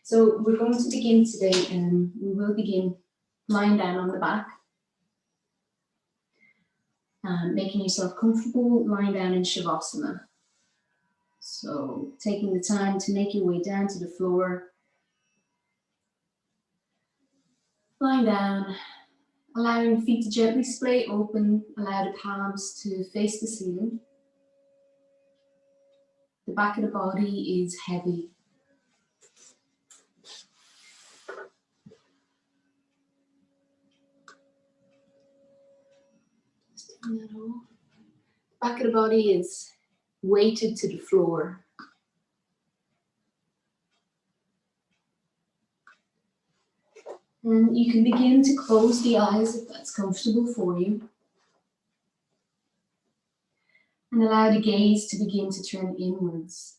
So we're going to begin today, and we will begin lying down on the back, making yourself comfortable, lying down in Shavasana. So taking the time to make your way down to the floor, lying down, allowing your feet to gently splay open, allow the palms to face the ceiling. The back of the body is heavy. Just taking that off. The back of the body is weighted to the floor. And you can begin to close the eyes if that's comfortable for you. And allow the gaze to begin to turn inwards.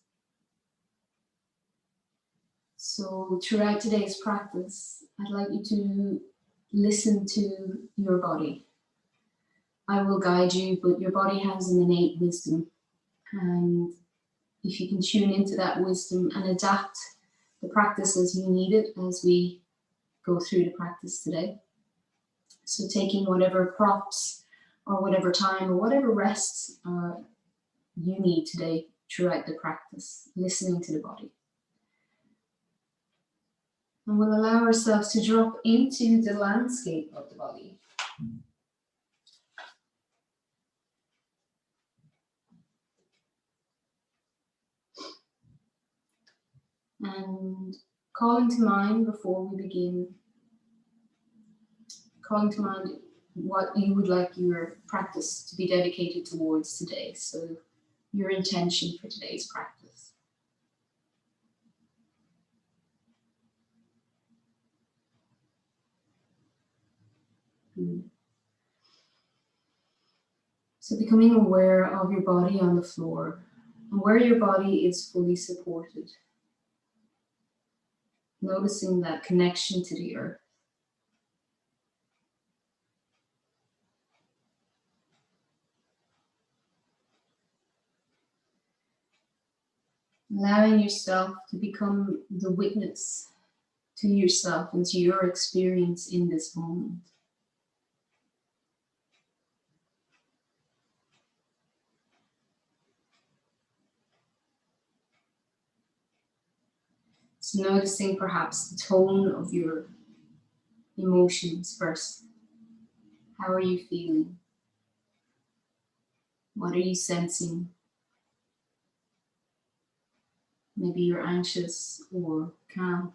So throughout today's practice, I'd like you to listen to your body. I will guide you, but your body has an innate wisdom. And if you can tune into that wisdom and adapt the practice as you need it as we go through the practice today. So taking whatever props or whatever time or whatever rest you need today throughout the practice, listening to the body. And we'll allow ourselves to drop into the landscape of the body. And calling to mind before we begin, calling to mind what you would like your practice to be dedicated towards today. So your intention for today's practice. So becoming aware of your body on the floor and where your body is fully supported. Noticing that connection to the earth. Allowing yourself to become the witness to yourself and to your experience in this moment. So noticing perhaps the tone of your emotions first. How are you feeling? What are you sensing? Maybe you're anxious or calm.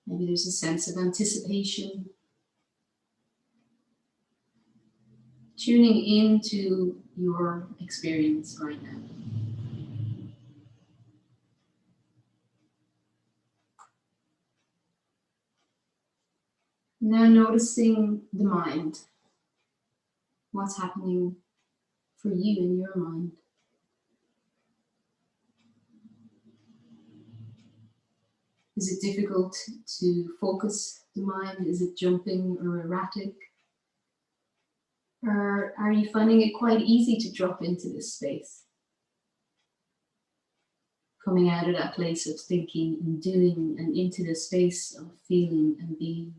Maybe there's a sense of anticipation. Tuning into your experience right now. Now noticing the mind. What's happening for you in your mind? Is it difficult to focus the mind? Is it jumping or erratic? Or are you finding it quite easy to drop into this space? Coming out of that place of thinking and doing and into the space of feeling and being.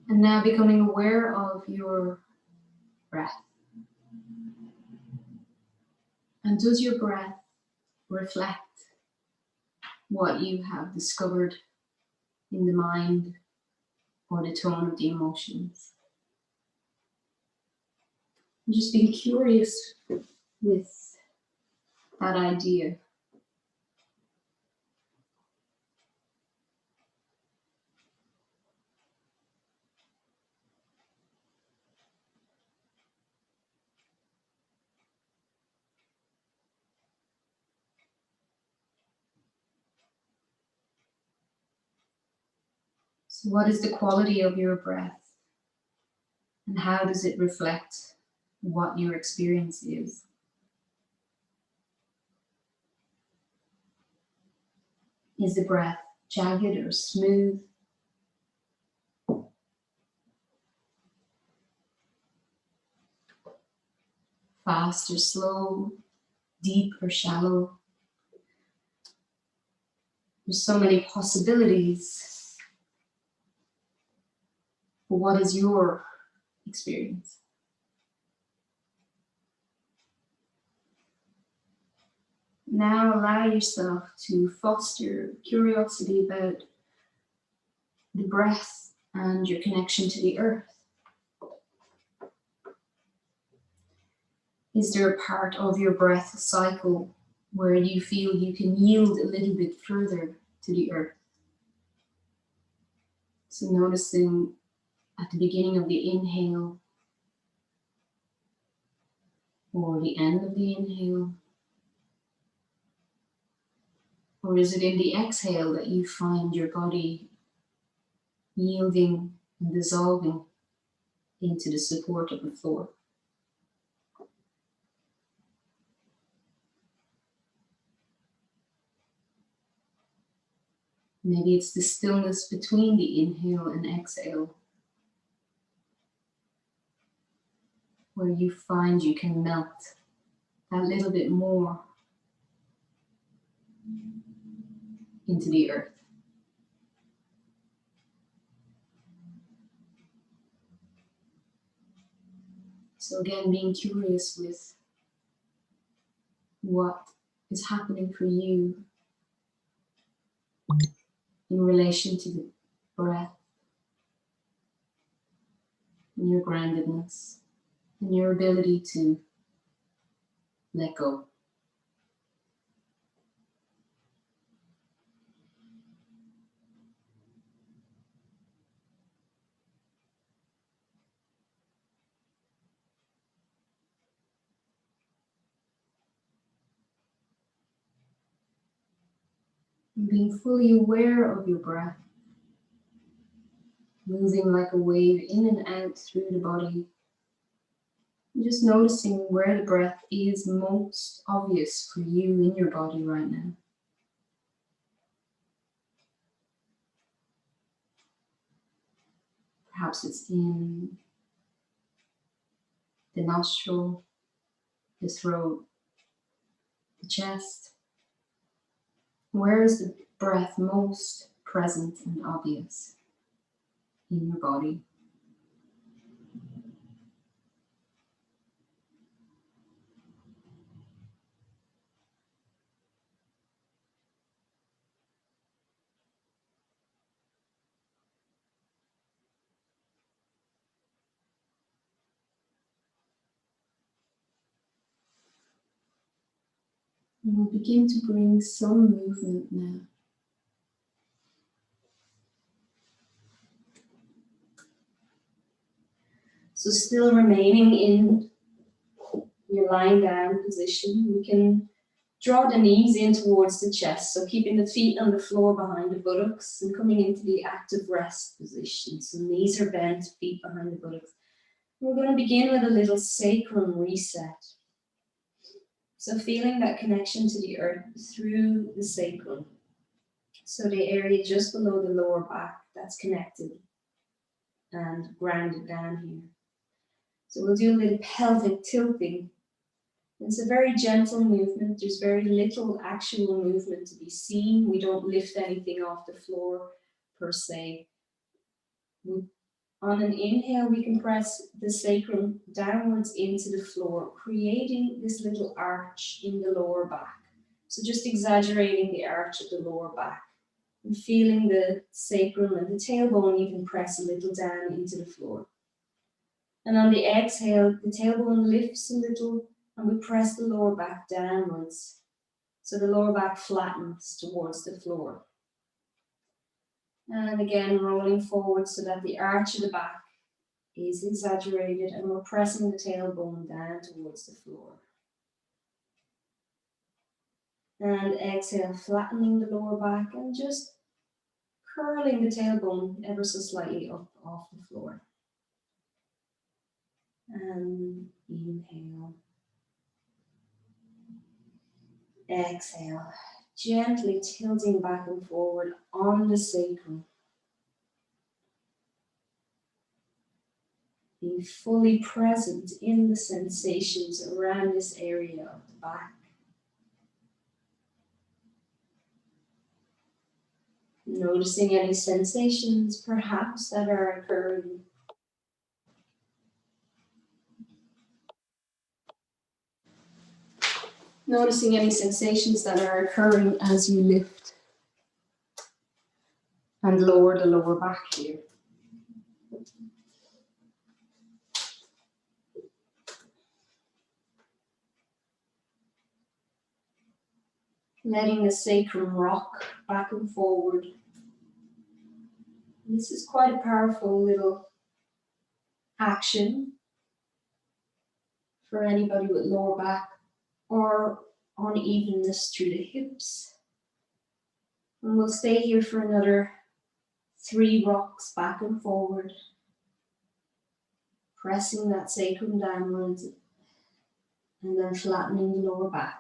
And now becoming aware of your breath. And does your breath reflect what you have discovered in the mind or the tone of the emotions? And just being curious with that idea. So what is the quality of your breath? And how does it reflect what your experience is? Is the breath jagged or smooth, fast or slow, deep or shallow. There's so many possibilities. But what is your experience? Now allow yourself to foster curiosity about the breath and your connection to the earth. Is there a part of your breath cycle where you feel you can yield a little bit further to the earth? So noticing at the beginning of the inhale or the end of the inhale, or is it in the exhale that you find your body yielding and dissolving into the support of the floor? Maybe it's the stillness between the inhale and exhale where you find you can melt that little bit more into the earth. So again, being curious with what is happening for you in relation to the breath and your groundedness and your ability to let go. And being fully aware of your breath, moving like a wave in and out through the body. And just noticing where the breath is most obvious for you in your body right now. Perhaps it's in the nostril, the throat, the chest. Where is the breath most present and obvious in your body? And we'll begin to bring some movement now. So still remaining in your lying down position, we can draw the knees in towards the chest. So keeping the feet on the floor behind the buttocks and coming into the active rest position. So knees are bent, feet behind the buttocks. We're going to begin with a little sacrum reset. So feeling that connection to the earth through the sacrum. So the area just below the lower back that's connected and grounded down here. So we'll do a little pelvic tilting. It's a very gentle movement. There's very little actual movement to be seen. We don't lift anything off the floor per se. On an inhale, we can press the sacrum downwards into the floor, creating this little arch in the lower back. So just exaggerating the arch of the lower back and feeling the sacrum and the tailbone even press a little down into the floor. And on the exhale, the tailbone lifts a little and we press the lower back downwards. So the lower back flattens towards the floor. And again, rolling forward so that the arch of the back is exaggerated and we're pressing the tailbone down towards the floor. And exhale, flattening the lower back and just curling the tailbone ever so slightly up off the floor. And inhale. Exhale. gently tilting back and forward on the sacrum. Being fully present in the sensations around this area of the back. Noticing any sensations perhaps that are occurring. Noticing any sensations that are occurring as you lift and lower the lower back here. Letting the sacrum rock back and forward. This is quite a powerful little action for anybody with lower back or unevenness through the hips. And we'll stay here for another 3 rocks back and forward, pressing that sacrum downwards and then flattening the lower back.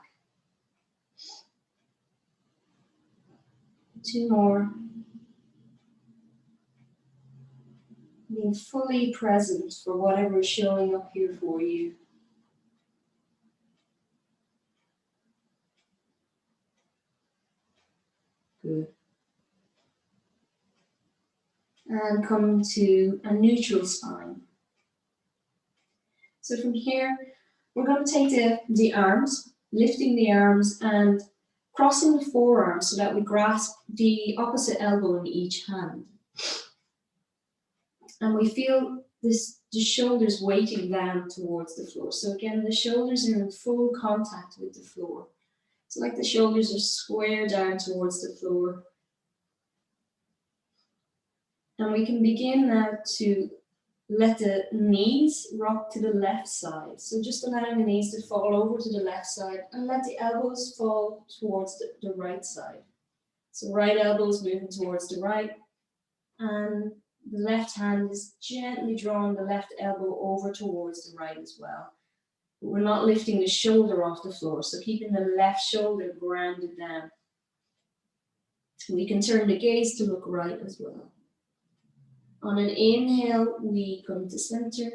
2 more. Being fully present for whatever is showing up here for you. Good. And come to a neutral spine. So from here, we're going to take the arms, lifting the arms and crossing the forearms so that we grasp the opposite elbow in each hand. And we feel the shoulders weighting down towards the floor. So again, the shoulders are in full contact with the floor. It's like the shoulders are square down towards the floor. And we can begin now to let the knees rock to the left side. So just allowing the knees to fall over to the left side and let the elbows fall towards the right side. So right elbows moving towards the right, and the left hand is gently drawing the left elbow over towards the right as well. But we're not lifting the shoulder off the floor, so keeping the left shoulder grounded down. We can turn the gaze to look right as well. On an inhale, we come to center.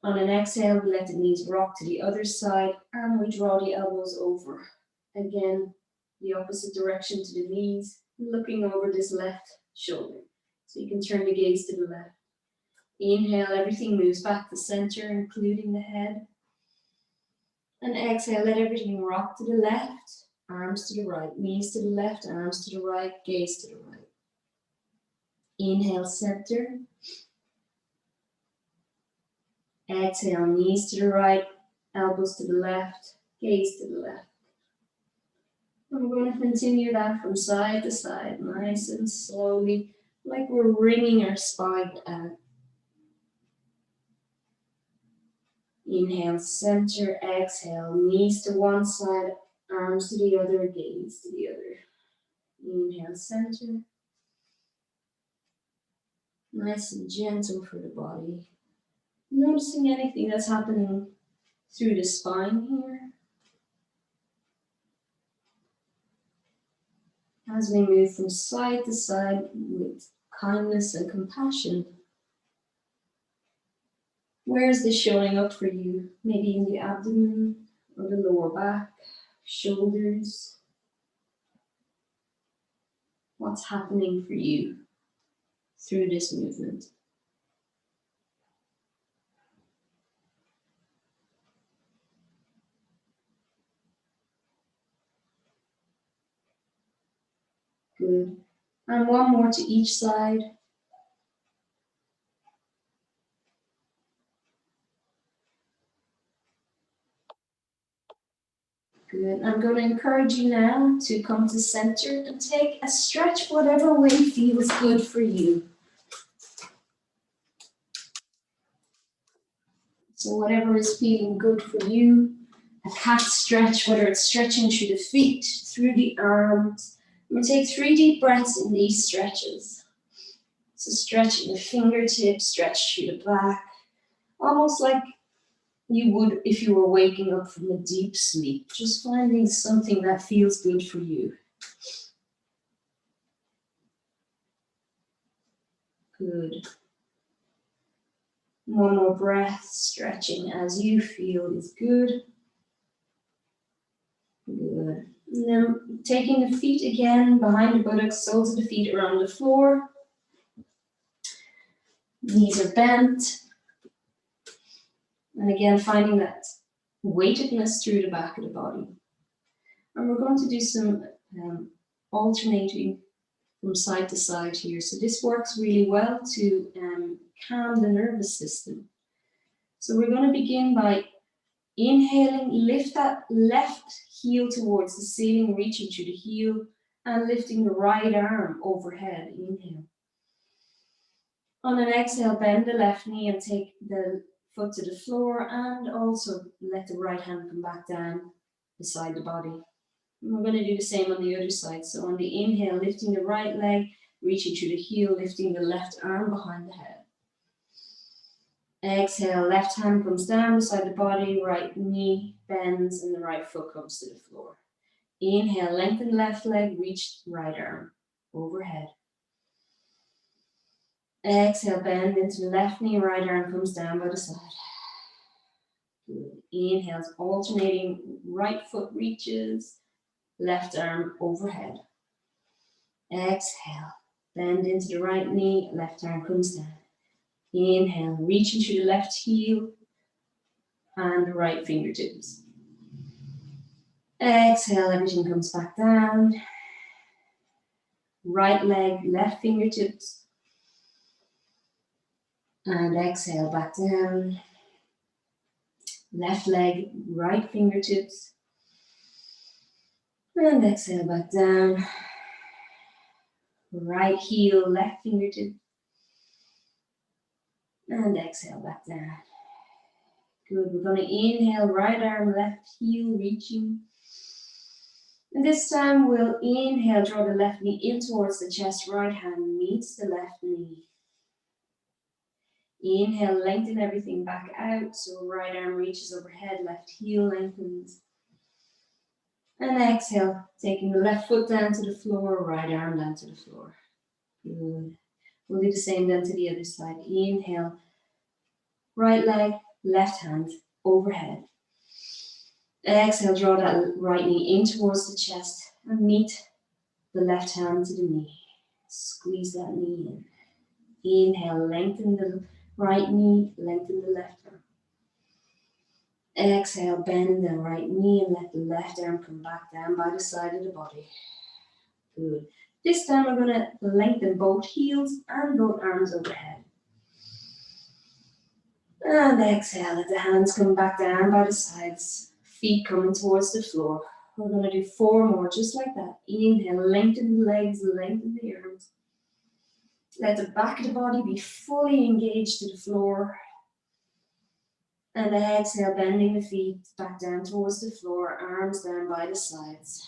On an exhale, we let the knees rock to the other side and we draw the elbows over. Again, the opposite direction to the knees, looking over this left shoulder. So you can turn the gaze to the left. Inhale, everything moves back to center, including the head. And exhale, let everything rock to the left, arms to the right, knees to the left, arms to the right, gaze to the right. Inhale, center. Exhale, knees to the right, elbows to the left, gaze to the left. And we're going to continue that from side to side, nice and slowly, like we're wringing our spine out. Inhale, center, exhale, knees to one side, arms to the other, gaze to the other. Inhale, center. Nice and gentle for the body. Noticing anything that's happening through the spine here. As we move from side to side with kindness and compassion. Where is this showing up for you? Maybe in the abdomen or the lower back, shoulders. What's happening for you through this movement? Good. And one more to each side. Good. I'm going to encourage you now to come to center and take a stretch whatever way feels good for you. So whatever is feeling good for you, a cat stretch, whether it's stretching through the feet, through the arms. We take 3 deep breaths in these stretches. So stretching the fingertips, stretch through the back, almost like you would if you were waking up from a deep sleep. Just finding something that feels good for you. Good. One more breath, stretching as you feel is good. Good. And then taking the feet again behind the buttocks, soles of the feet around the floor. Knees are bent. And again, finding that weightedness through the back of the body. And we're going to do some alternating from side to side here. So this works really well to calm the nervous system. So we're going to begin by inhaling, lift that left heel towards the ceiling, reaching to the heel and lifting the right arm overhead. Inhale. On an exhale, bend the left knee and take the foot to the floor, and also let the right hand come back down beside the body. And we're going to do the same on the other side. So on the inhale, lifting the right leg, reaching to the heel, lifting the left arm behind the head. Exhale, left hand comes down beside the body, right knee bends, and the right foot comes to the floor. Inhale, lengthen left leg, reach right arm overhead. Exhale, bend into the left knee, right arm comes down by the side. Good. Inhale, alternating, right foot reaches, left arm overhead. Exhale, bend into the right knee, left arm comes down. Inhale, reach into the left heel and the right fingertips. Exhale, everything comes back down. Right leg, left fingertips. And exhale, back down. Left leg, right fingertips. And exhale, back down. Right heel, left fingertip. And exhale, back down. Good. We're going to inhale, right arm, left heel, reaching. And this time we'll inhale, draw the left knee in towards the chest, right hand meets the left knee. Inhale, lengthen everything back out. So right arm reaches overhead, left heel lengthens. And exhale, taking the left foot down to the floor, right arm down to the floor. Good. We'll do the same then to the other side. Inhale, right leg, left hand overhead. Exhale, draw that right knee in towards the chest and meet the left hand to the knee. Squeeze that knee in. Inhale, lengthen the right knee, lengthen the left arm. Exhale, bend the right knee and let the left arm come back down by the side of the body. Good. This time we're going to lengthen both heels and both arms overhead. And exhale, let the hands come back down by the sides. Feet coming towards the floor. We're going to do 4 more, just like that. Inhale, lengthen the legs, lengthen the arms. Let the back of the body be fully engaged to the floor. And exhale, bending the feet back down towards the floor, arms down by the sides.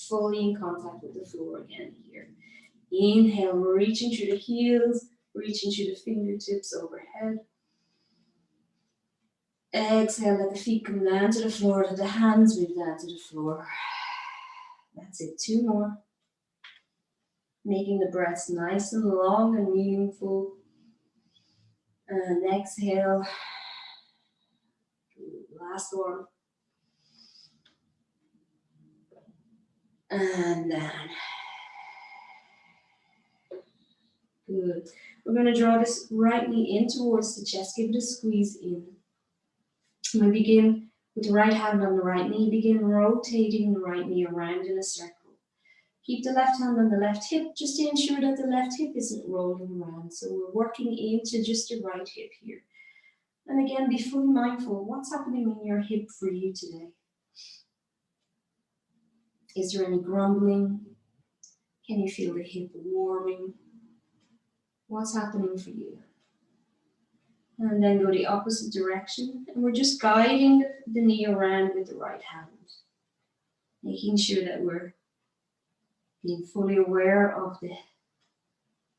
Fully in contact with the floor again here. Inhale, reaching through the heels, reaching through the fingertips overhead. Exhale, let the feet come down to the floor, let the hands move down to the floor. That's it, 2 more. Making the breaths nice and long and meaningful. And exhale. Last one. And down. Good. We're going to draw this right knee in towards the chest. Give it a squeeze in. And we begin with the right hand on the right knee. Begin rotating the right knee around in a circle. Keep the left hand on the left hip just to ensure that the left hip isn't rolling around. So we're working into just the right hip here. And again, be fully mindful of what's happening in your hip for you today. Is there any grumbling? Can you feel the hip warming? What's happening for you? And then go the opposite direction. And we're just guiding the knee around with the right hand. Making sure that we're being fully aware of the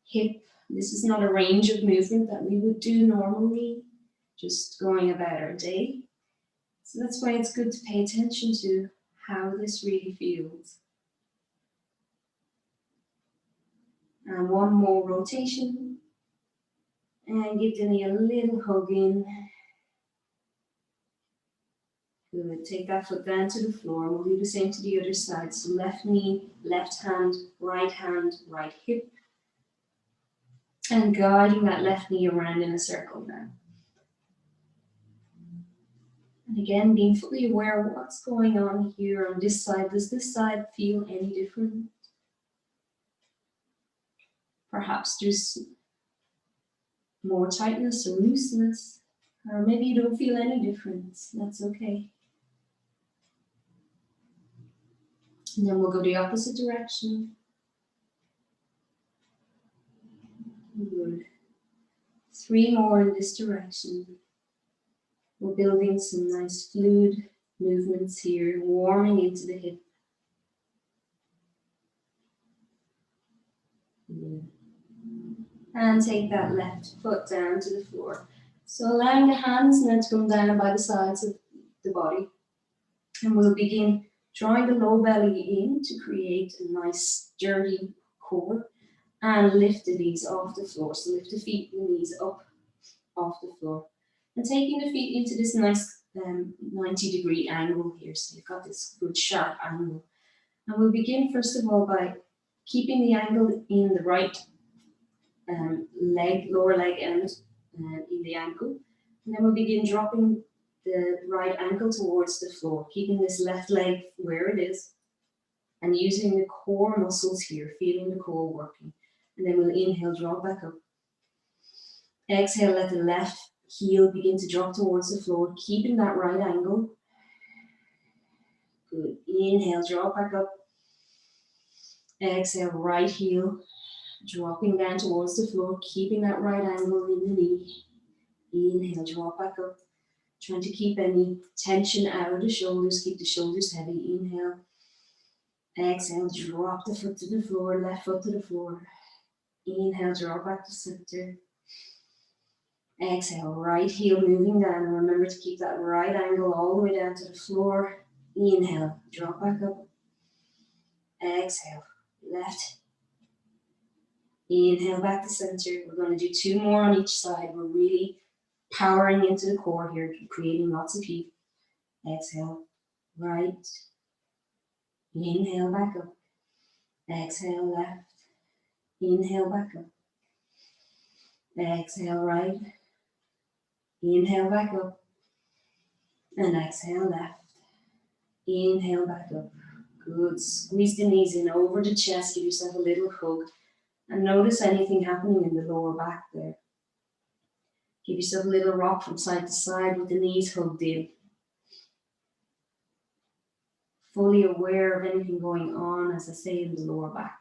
hip. This is not a range of movement that we would do normally. just going about our day. So that's why it's good to pay attention to how this really feels. And one more rotation. And give the knee a little hug in. Good. Take that foot down to the floor. We'll do the same to the other side. So left knee, left hand, right hip. And guiding that left knee around in a circle now. And again, being fully aware of what's going on here on this side. Does this side feel any different? Perhaps there's more tightness or looseness, or maybe you don't feel any difference. That's okay. And then we'll go the opposite direction. Good. 3 more in this direction. We're building some nice fluid movements here, warming into the hip. Good. And take that left foot down to the floor. So allowing the hands now to come down by the sides of the body. And we'll begin drawing the low belly in to create a nice sturdy core. And lift the knees off the floor. So lift the feet and the knees up off the floor. And taking the feet into this nice 90-degree angle here. So you've got this good sharp angle. And we'll begin first of all by keeping the angle in the right lower leg end in the ankle. And then we'll begin dropping the right ankle towards the floor, keeping this left leg where it is and using the core muscles here, feeling the core working. And then we'll inhale, draw back up. Exhale, let the left heel begin to drop towards the floor, keeping that right angle. Good. Inhale, draw back up. Exhale, right heel dropping down towards the floor, keeping that right angle in the knee. Inhale, draw back up. Trying to keep any tension out of the shoulders, keep the shoulders heavy. Inhale. Exhale, drop the foot to the floor, left foot to the floor. Inhale, draw back to center. Exhale, right heel moving down. Remember to keep that right angle all the way down to the floor. Inhale, drop back up. Exhale, left. Inhale, back to center. We're going to do 2 more on each side. We're really powering into the core here, creating lots of heat. Exhale, right. Inhale, back up. Exhale, left. Inhale, back up. Exhale, right. Inhale, back up. And exhale, left. Inhale, back up. Good. Squeeze the knees in over the chest. Give yourself a little hug. And notice anything happening in the lower back there. Give yourself a little rock from side to side with the knees hugged in. Fully aware of anything going on, as I say, in the lower back.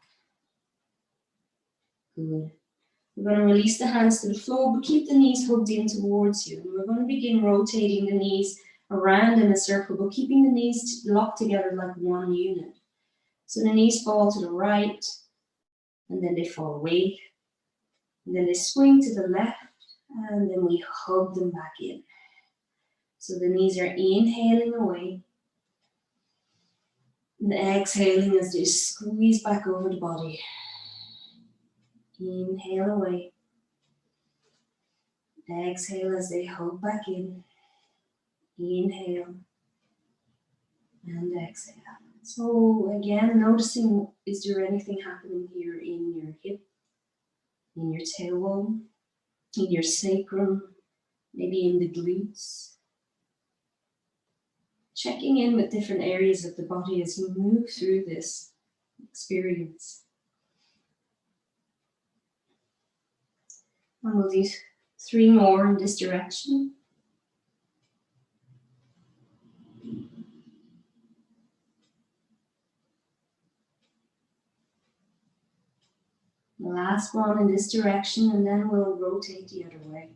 Good. We're going to release the hands to the floor, but keep the knees hugged in towards you. And we're going to begin rotating the knees around in a circle, but keeping the knees locked together like one unit. So the knees fall to the right, and then they fall away. And then they swing to the left, and then we hug them back in. So the knees are inhaling away, and exhaling as they squeeze back over the body. Inhale away. Exhale as they hug back in. Inhale and exhale. So again, noticing, is there anything happening here in your hip, in your tailbone, in your sacrum, maybe in the glutes? Checking in with different areas of the body as you move through this experience. And we'll do 3 more in this direction. The last one in this direction, and then we'll rotate the other way.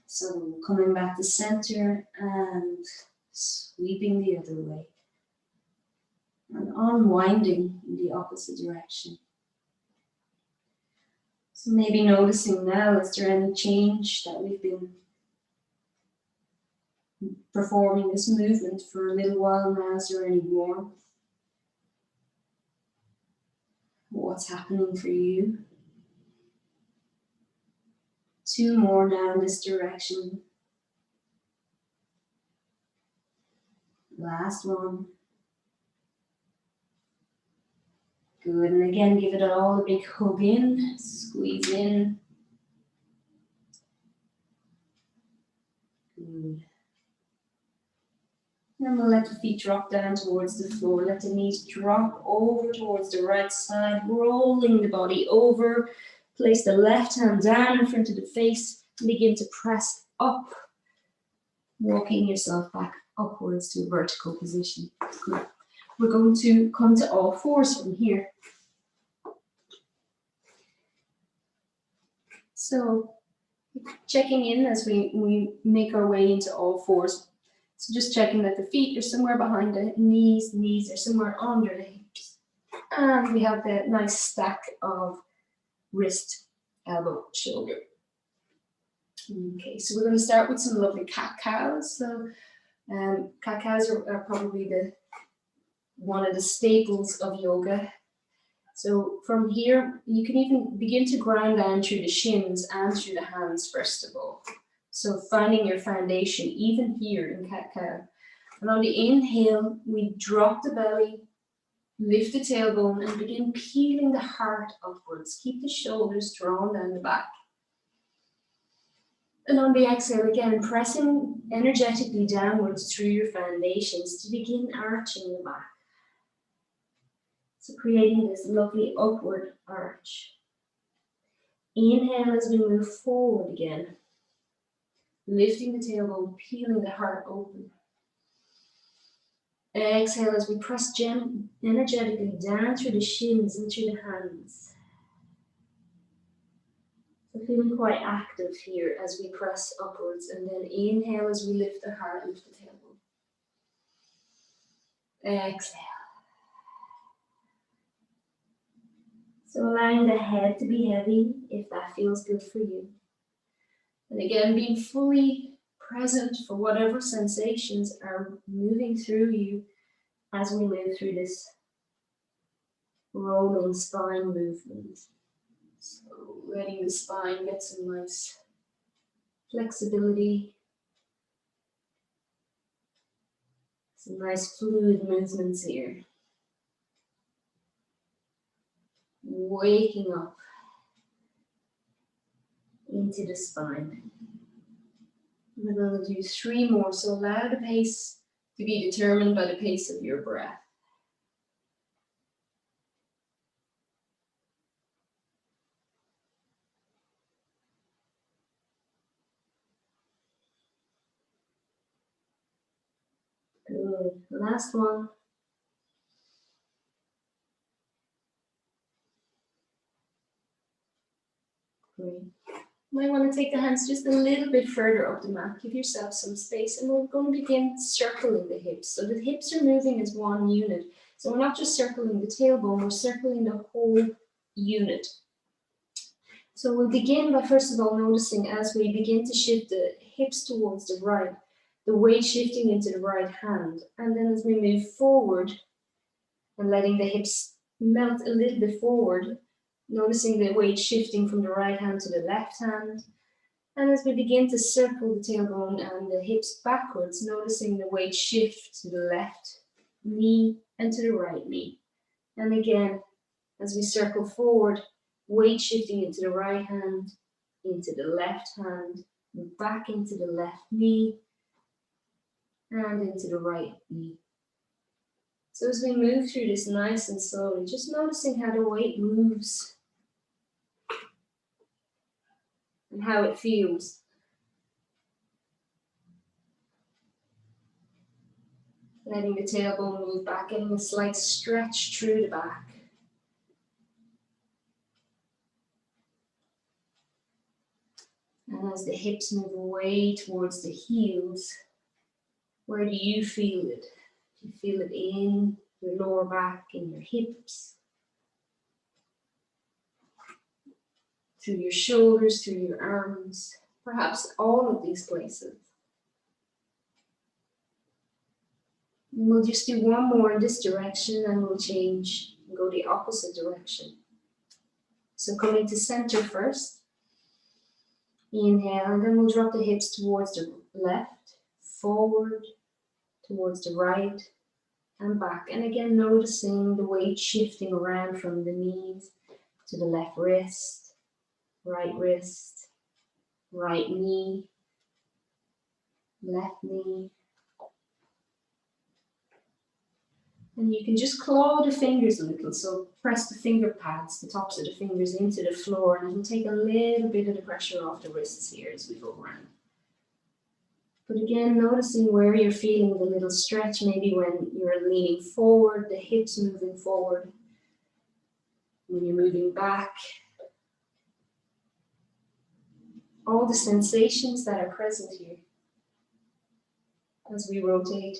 So coming back to center and sweeping the other way. And unwinding in the opposite direction. So maybe noticing now, is there any change that we've been performing this movement for a little while now? Is there any warmth? What's happening for you? 2 more now in this direction. Last one. Good, and again, give it all a big hug in, squeeze in. Good. And we'll let the feet drop down towards the floor. Let the knees drop over towards the right side, rolling the body over. Place the left hand down in front of the face and begin to press up, walking yourself back upwards to a vertical position. Good. We're going to come to all fours from here. So checking in as we make our way into all fours. So just checking that the feet are somewhere behind the knees are somewhere under the hips. And we have the nice stack of wrist, elbow, shoulder. Okay, so we're going to start with some lovely cat-cows. So cat-cows are probably one of the staples of yoga. So from here, you can even begin to ground down through the shins and through the hands, first of all. So finding your foundation, even here in cat-cow. And on the inhale, we drop the belly, lift the tailbone, and begin peeling the heart upwards. Keep the shoulders drawn down the back. And on the exhale, again, pressing energetically downwards through your foundations to begin arching the back. So creating this lovely upward arch. Inhale as we move forward again. Lifting the tailbone, peeling the heart open. Exhale as we press energetically down through the shins and through the hands. So feeling quite active here as we press upwards. And then inhale as we lift the heart, lift the tailbone. Exhale. So allowing the head to be heavy if that feels good for you. And again, being fully present for whatever sensations are moving through you as we move through this rolling spine movement. So letting the spine get some nice flexibility, some nice fluid movements here. Waking up into the spine. We're going to do 3 more, so allow the pace to be determined by the pace of your breath. Good. Last one. Great. You might want to take the hands just a little bit further up the mat. Give yourself some space, and we're going to begin circling the hips. So the hips are moving as one unit. So we're not just circling the tailbone, we're circling the whole unit. So we'll begin by first of all noticing as we begin to shift the hips towards the right, the weight shifting into the right hand. And then as we move forward and letting the hips melt a little bit forward, noticing the weight shifting from the right hand to the left hand. And as we begin to circle the tailbone and the hips backwards, noticing the weight shift to the left knee and to the right knee. And again, as we circle forward, weight shifting into the right hand, into the left hand, back into the left knee, and into the right knee. So as we move through this nice and slowly, just noticing how the weight moves and how it feels. Letting the tailbone move back, getting a slight stretch through the back. And as the hips move away towards the heels, where do you feel it? Do you feel it in your lower back, in your hips? through your shoulders, through your arms, perhaps all of these places. And we'll just do one more in this direction and we'll change and go the opposite direction. So coming to center first. Inhale, and then we'll drop the hips towards the left, forward, towards the right, and back. And again, noticing the weight shifting around from the knees to the left wrist, right knee, left knee. And you can just claw the fingers a little. So press the finger pads, the tops of the fingers into the floor, and it'll take a little bit of the pressure off the wrists here as we go around. But again, noticing where you're feeling the little stretch, maybe when you're leaning forward, the hips moving forward, when you're moving back. All the sensations that are present here as we rotate.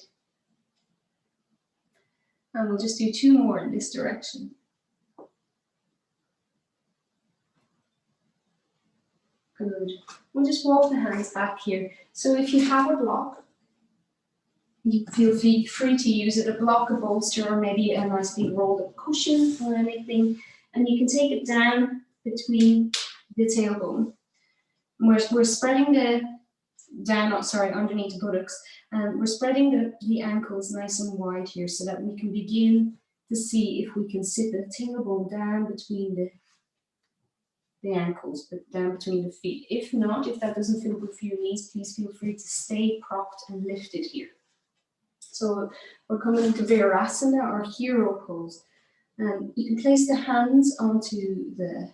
And we'll just do two more in this direction. Good. We'll just walk the hands back here. So if you have a block, you feel free to use it, a block, a bolster, or maybe a nice big rolled up cushion or anything. And you can take it down between the tailbone. We're spreading the underneath the buttocks. And we're spreading the ankles nice and wide here so that we can begin to see if we can sit the tailbone down between the ankles, but down between the feet. If not, if that doesn't feel good for your knees, please feel free to stay propped and lifted here. So we're coming into Virasana or hero pose. And you can place the hands onto the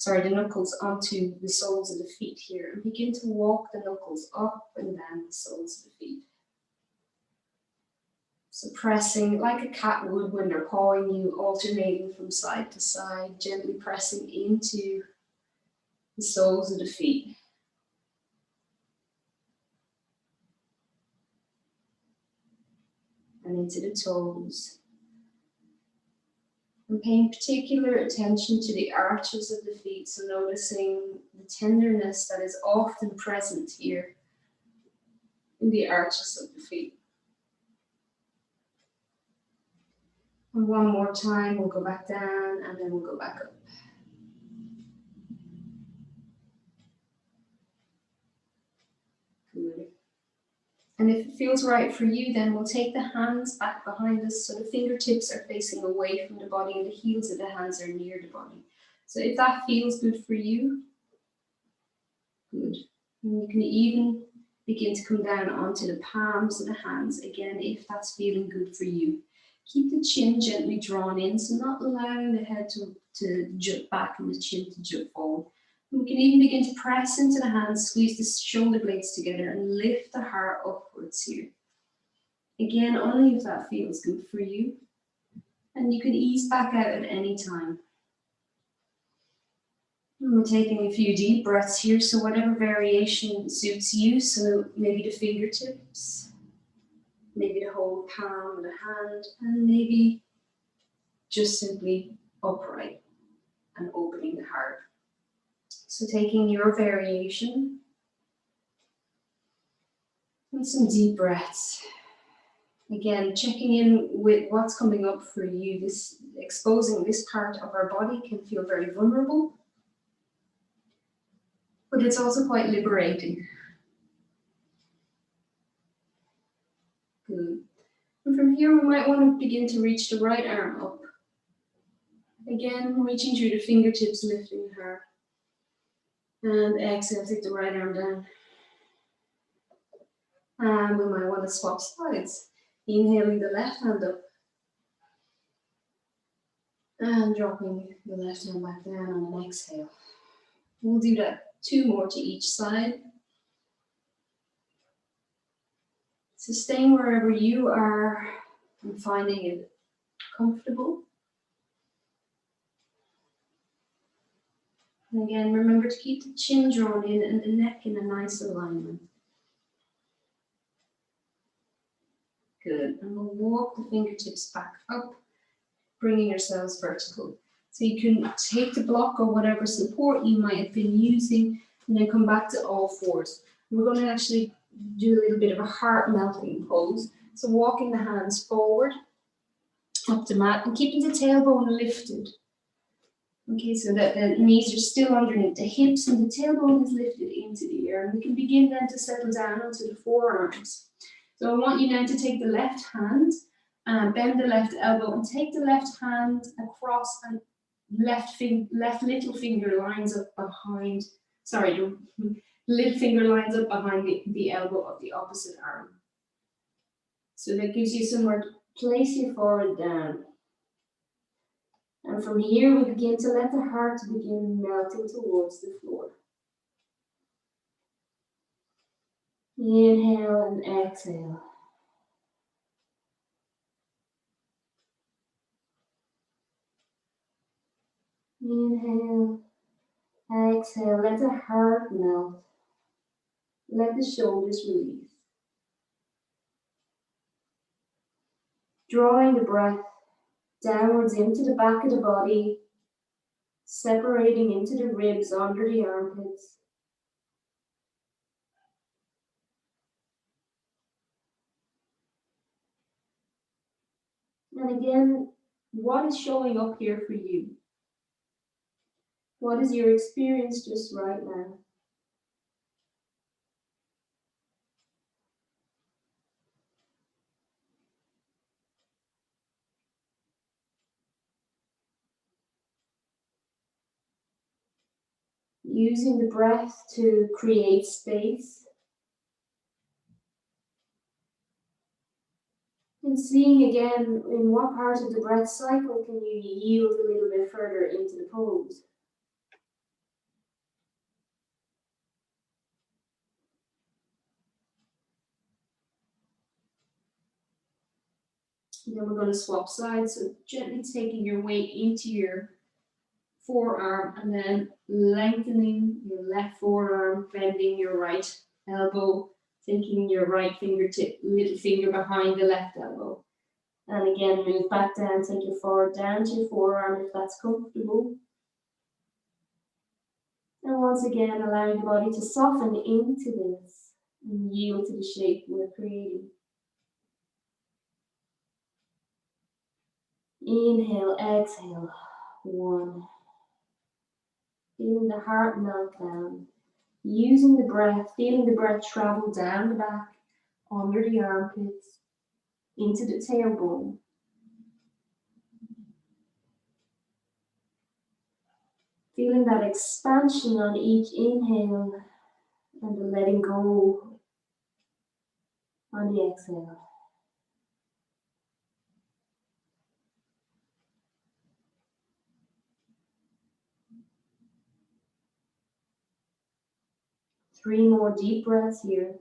knuckles onto the soles of the feet here and begin to walk the knuckles up and down the soles of the feet. So pressing like a cat would when they're pawing you, alternating from side to side, gently pressing into the soles of the feet. And into the toes. And paying particular attention to the arches of the feet, so noticing the tenderness that is often present here in the arches of the feet. And one more time, we'll go back down and then we'll go back up. Good. And if it feels right for you, then we'll take the hands back behind us so the fingertips are facing away from the body and the heels of the hands are near the body. So if that feels good for you, good. And you can even begin to come down onto the palms of the hands, again, if that's feeling good for you. Keep the chin gently drawn in, so not allowing the head to jut back and the chin to jut forward. We can even begin to press into the hands, squeeze the shoulder blades together and lift the heart upwards here. Again, only if that feels good for you. And you can ease back out at any time. And we're taking a few deep breaths here, so whatever variation suits you, so maybe the fingertips, maybe the whole palm of the hand, and maybe just simply upright and opening the heart. So taking your variation and some deep breaths. Again, checking in with what's coming up for you. This exposing this part of our body can feel very vulnerable, but it's also quite liberating. Good. And from here, we might want to begin to reach the right arm up. Again, reaching through the fingertips, lifting the heart. And exhale, take the right arm down. And we might want to swap sides. Inhaling the left hand up. And dropping the left hand back down on an exhale. We'll do that 2 more to each side. So staying wherever you are and finding it comfortable. And again, remember to keep the chin drawn in and the neck in a nice alignment. Good. And we'll walk the fingertips back up, bringing yourselves vertical. So you can take the block or whatever support you might have been using and then come back to all fours. We're going to actually do a little bit of a heart melting pose. So walking the hands forward, up the mat, and keeping the tailbone lifted. Okay, so that the knees are still underneath the hips and the tailbone is lifted into the air. And we can begin then to settle down onto the forearms. So I want you now to take the left hand and bend the left elbow and take the left hand across and left little finger lines up behind, the little finger lines up behind the elbow of the opposite arm. So that gives you somewhere to place your forehead down. And from here, we begin to let the heart begin melting towards the floor. Inhale and exhale. Inhale, exhale, let the heart melt. Let the shoulders release. Drawing the breath downwards into the back of the body, separating into the ribs under the armpits. And again, what is showing up here for you? What is your experience just right now? Using the breath to create space. And seeing again in what part of the breath cycle can you yield a little bit further into the pose. And then we're going to swap sides, so gently taking your weight into your forearm and then lengthening your left forearm, bending your right elbow, taking your right fingertip, little finger behind the left elbow. And again, move back down, take your forward down to your forearm if that's comfortable. And once again, allowing the body to soften into this and yield to the shape we're creating. Inhale, exhale. 1. Feeling the heart melt down. Using the breath, feeling the breath travel down the back, under the armpits, into the tailbone. Feeling that expansion on each inhale and the letting go on the exhale. Three more deep breaths here.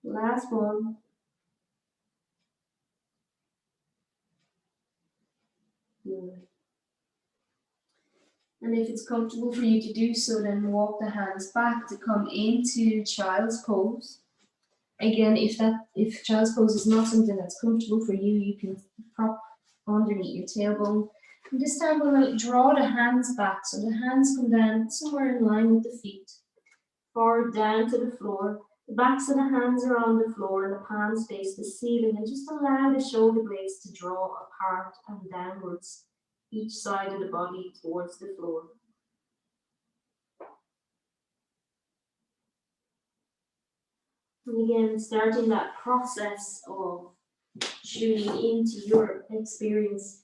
Last one. Good. And if it's comfortable for you to do so, then walk the hands back to come into child's pose. Again, if child's pose is not something that's comfortable for you, you can prop underneath your tailbone. And this time we'll draw the hands back, so the hands come down somewhere in line with the feet. Forward down to the floor. The backs of the hands are on the floor and the palms face the ceiling, and just allow the shoulder blades to draw apart and downwards, each side of the body towards the floor. And again, starting that process of tuning into your experience.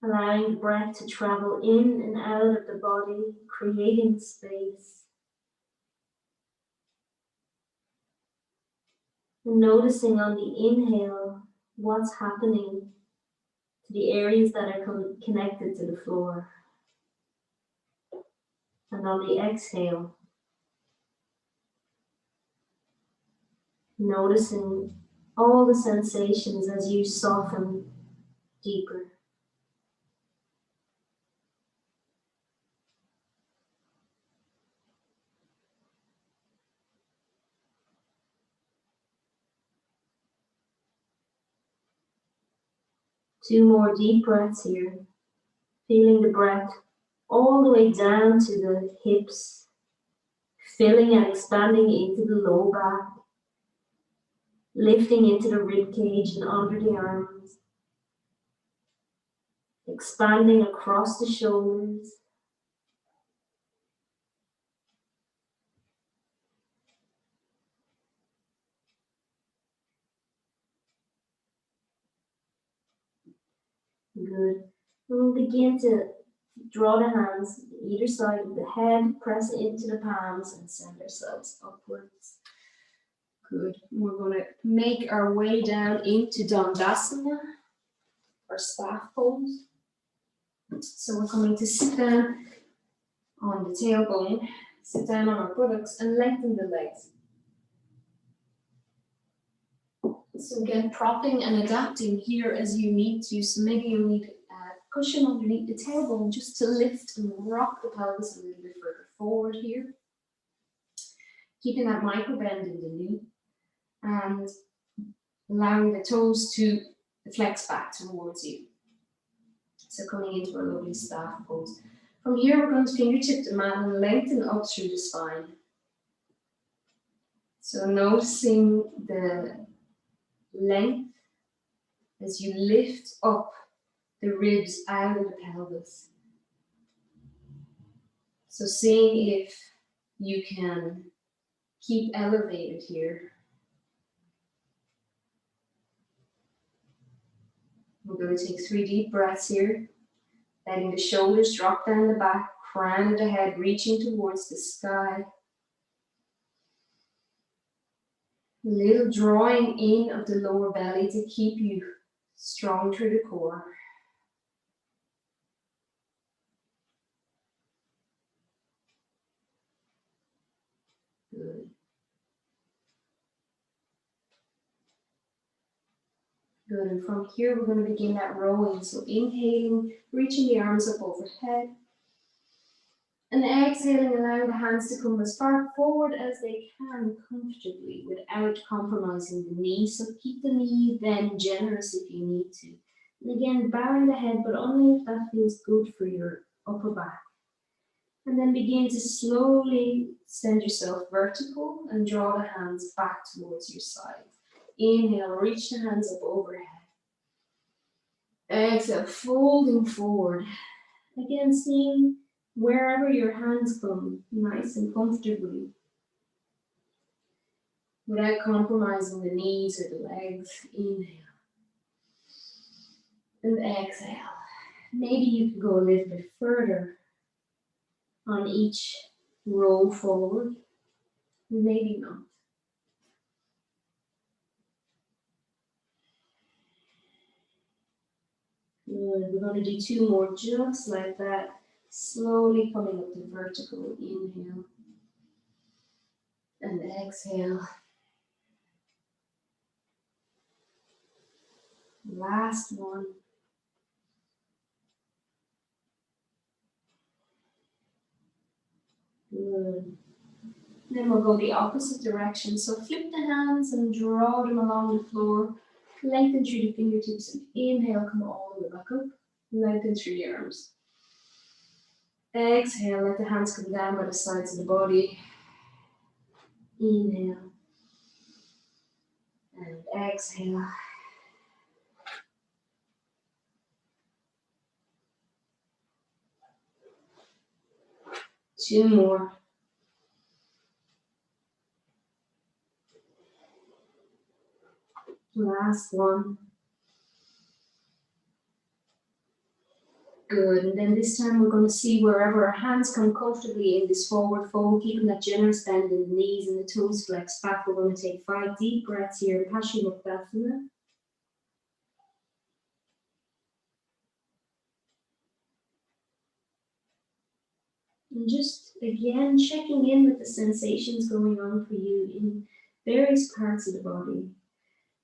Allowing the breath to travel in and out of the body, creating space. And noticing on the inhale what's happening to the areas that are connected to the floor. And on the exhale, noticing all the sensations as you soften deeper. Two more deep breaths here, feeling the breath all the way down to the hips, filling and expanding into the low back, lifting into the rib cage and under the arms, expanding across the shoulders. Good. We'll begin to draw the hands either side of the head, press into the palms and send ourselves upwards. Good. We're going to make our way down into Dandasana, or staff pose. So we're going to sit down on the tailbone, sit down on our buttocks and lengthen the legs. So again, propping and adapting here as you need to. So maybe you need a cushion underneath the tailbone just to lift and rock the pelvis a little bit further forward here. Keeping that micro bend in the knee and allowing the toes to flex back towards you. So coming into our lovely staff pose. From here, we're going to fingertip the mat and lengthen up through the spine. So noticing the length as you lift up the ribs out of the pelvis. So seeing if you can keep elevated here. We're going to take 3 deep breaths here, letting the shoulders drop down the back, crown of the head reaching towards the sky. A little drawing in of the lower belly to keep you strong through the core. Good. Good, and from here we're going to begin that rowing. So inhaling, reaching the arms up overhead. And exhaling, allowing the hands to come as far forward as they can comfortably without compromising the knee. So keep the knee then generous if you need to. And again, bowing the head, but only if that feels good for your upper back. And then begin to slowly send yourself vertical and draw the hands back towards your side. Inhale, reach the hands up overhead. Exhale, folding forward. Again, seeing wherever your hands come, nice and comfortably, without compromising the knees or the legs. Inhale. And exhale. Maybe you can go a little bit further on each roll forward. Maybe not. Good. We're going to do 2 more just like that. Slowly coming up to vertical. Inhale. And exhale. Last one. Good. Then we'll go the opposite direction. So flip the hands and draw them along the floor. Lengthen through the fingertips and inhale, come all the way back up. Lengthen through the arms. Exhale, let the hands come down by the sides of the body. Inhale. And exhale. Two more. Last one. Good, and then this time we're going to see wherever our hands come comfortably in this forward fold, keeping that generous bend in the knees and the toes flex back. We're going to take 5 deep breaths here, Paschimottanasana. And just again checking in with the sensations going on for you in various parts of the body.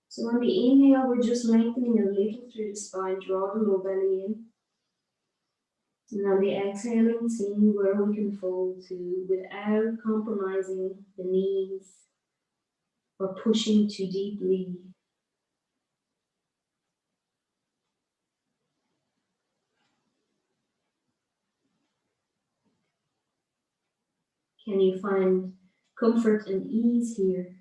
So on the inhale, we're just lengthening a little through the spine, draw the low belly in. And on the exhaling, seeing where we can fold to without compromising the knees or pushing too deeply. Can you find comfort and ease here?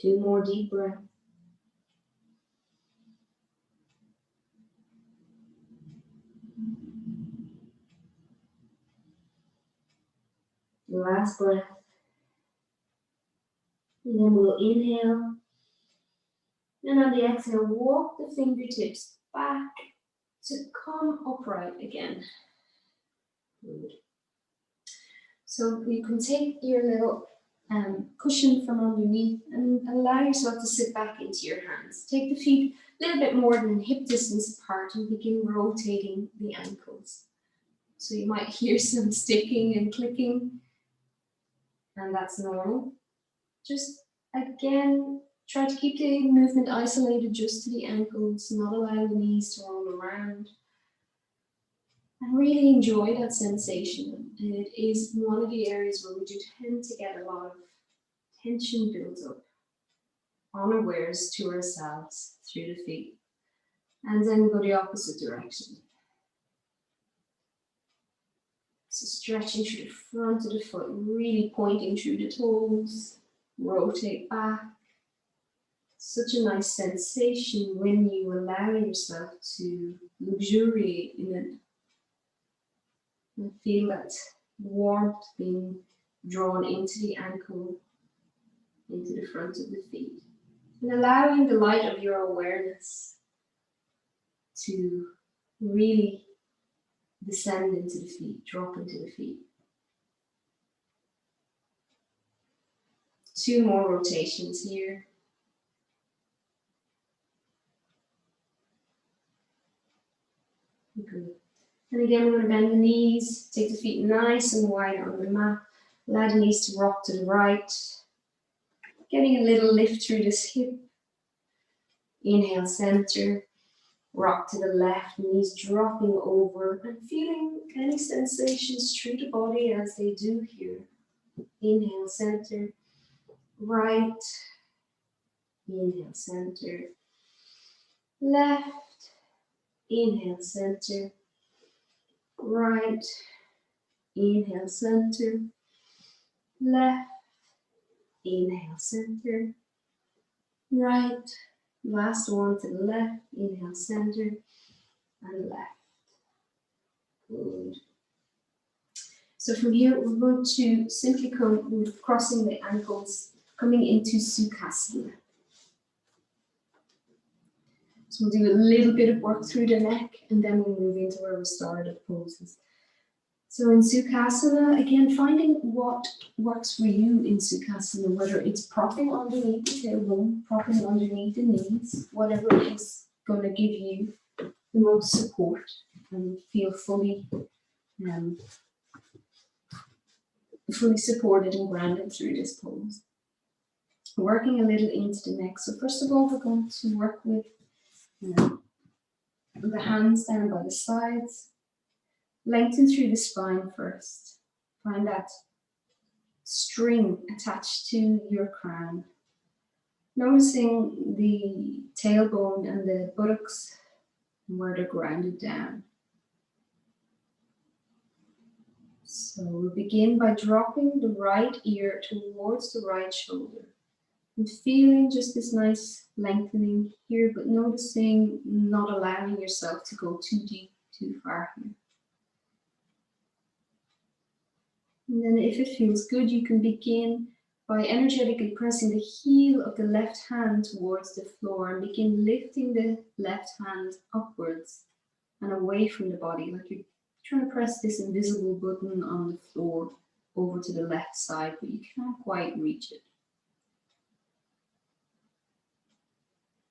Two more deep breaths. Last breath. And then we'll inhale. And on the exhale, walk the fingertips back to come upright again. Good. So you can take your little cushion from underneath and allow yourself to sit back into your hands. Take the feet a little bit more than hip distance apart and begin rotating the ankles. So you might hear some sticking and clicking, and that's normal. Just again, try to keep the movement isolated just to the ankles, not allow the knees to roll around. And really enjoy that sensation. And it is one of the areas where we do tend to get a lot of tension built up, unawares to ourselves through the feet. And then go the opposite direction. So stretching through the front of the foot, really pointing through the toes, rotate back. Such a nice sensation when you allow yourself to luxuriate in it and feel that warmth being drawn into the ankle, into the front of the feet, and allowing the light of your awareness to really descend into the feet, drop into the feet. Two more rotations here. Good. And again, we're going to bend the knees, take the feet nice and wide on the mat. Allow the knees to rock to the right. Getting a little lift through this hip. Inhale, center. Rock to the left, knees dropping over and feeling any sensations through the body as they do here. Inhale, center. Right. Inhale, center. Left. Inhale, center. Right. Inhale, center. Left. Inhale, center. Right. Last one to the left. Inhale, center. And left. Good. So from here, we're going to simply come with crossing the ankles, coming into Sukhasana. So we'll do a little bit of work through the neck, and then we'll move into our restorative poses. So in Sukhasana, again, finding what works for you in Sukhasana, whether it's propping underneath the tailbone, propping underneath the knees, whatever is going to give you the most support and feel fully supported and grounded through this pose. Working a little into the neck. So first of all, we're going to work with the hands down by the sides. Lengthen through the spine first. Find that string attached to your crown. Noticing the tailbone and the buttocks where they're grounded down. So we'll begin by dropping the right ear towards the right shoulder. And feeling just this nice lengthening here, but noticing not allowing yourself to go too deep, too far here. And then if it feels good, you can begin by energetically pressing the heel of the left hand towards the floor and begin lifting the left hand upwards and away from the body, like you're trying to press this invisible button on the floor over to the left side, but you can't quite reach it.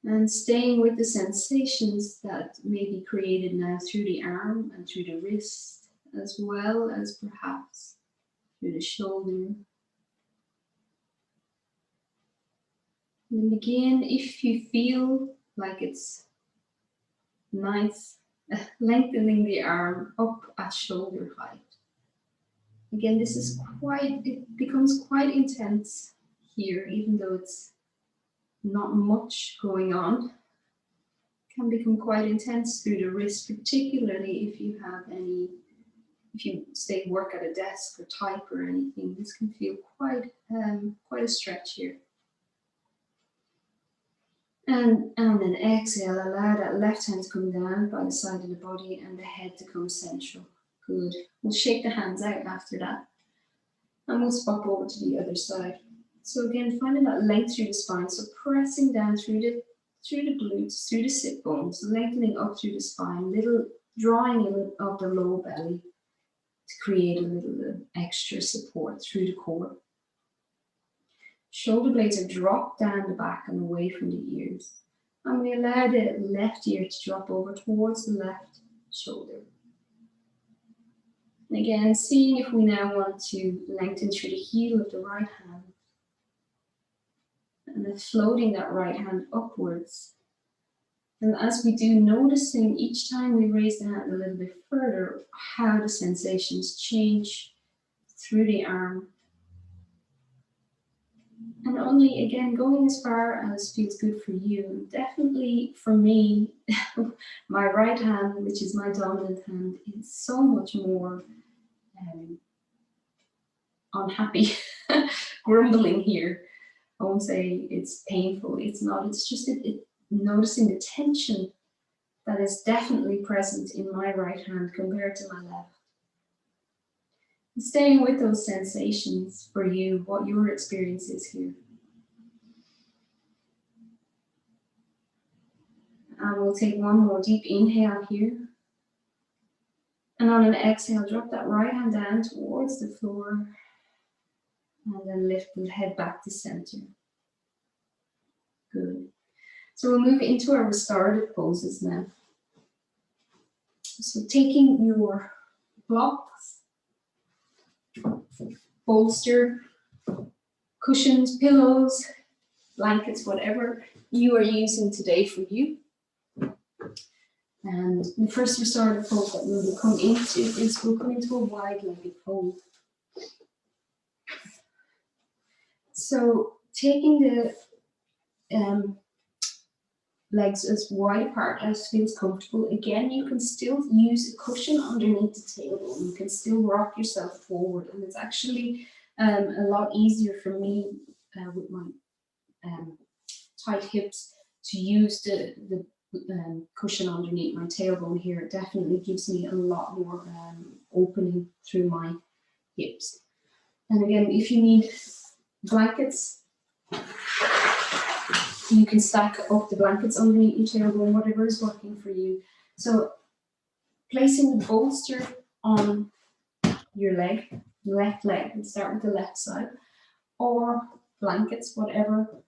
And staying with the sensations that may be created now through the arm and through the wrist, as well as perhaps through the shoulder. And again, if you feel like it's nice, lengthening the arm up at shoulder height. Again, this is it becomes quite intense here, even though it's not much going on. It can become quite intense through the wrist, particularly if you say work at a desk or type or anything. This can feel quite a stretch here. And then exhale, allow that left hand to come down by the side of the body and the head to come central. Good. We'll shake the hands out after that. And we'll swap over to the other side. So again, finding that length through the spine. So pressing down through the glutes, through the sit bones, lengthening up through the spine, little drawing in of the low belly to create a little extra support through the core. Shoulder blades are dropped down the back and away from the ears. And we allow the left ear to drop over towards the left shoulder. And again, seeing if we now want to lengthen through the heel of the right hand. And then floating that right hand upwards. And as we do, noticing each time we raise the hand a little bit further, how the sensations change through the arm. And only, again, going as far as feels good for you. Definitely for me, my right hand, which is my dominant hand, is so much more unhappy, grumbling here. I won't say it's painful, it's not, it's just noticing the tension that is definitely present in my right hand compared to my left. And staying with those sensations for you, what your experience is here. And we'll take one more deep inhale here. And on an exhale, drop that right hand down towards the floor. And then lift the head back to center. Good. So we'll move into our restorative poses now. So taking your blocks, bolster, cushions, pillows, blankets, whatever you are using today for you. And the first restorative pose that we will come into is we'll come into a wide-legged pose. So taking the legs as wide apart as feels comfortable. Again, you can still use a cushion underneath the table. You can still rock yourself forward, and it's actually a lot easier for me with my tight hips to use the cushion underneath my tailbone here. It definitely gives me a lot more opening through my hips. And again, if you need blankets, you can stack up the blankets underneath your tailbone, whatever is working for you. So placing the bolster on your leg, left leg, and start with the left side, or blankets, whatever,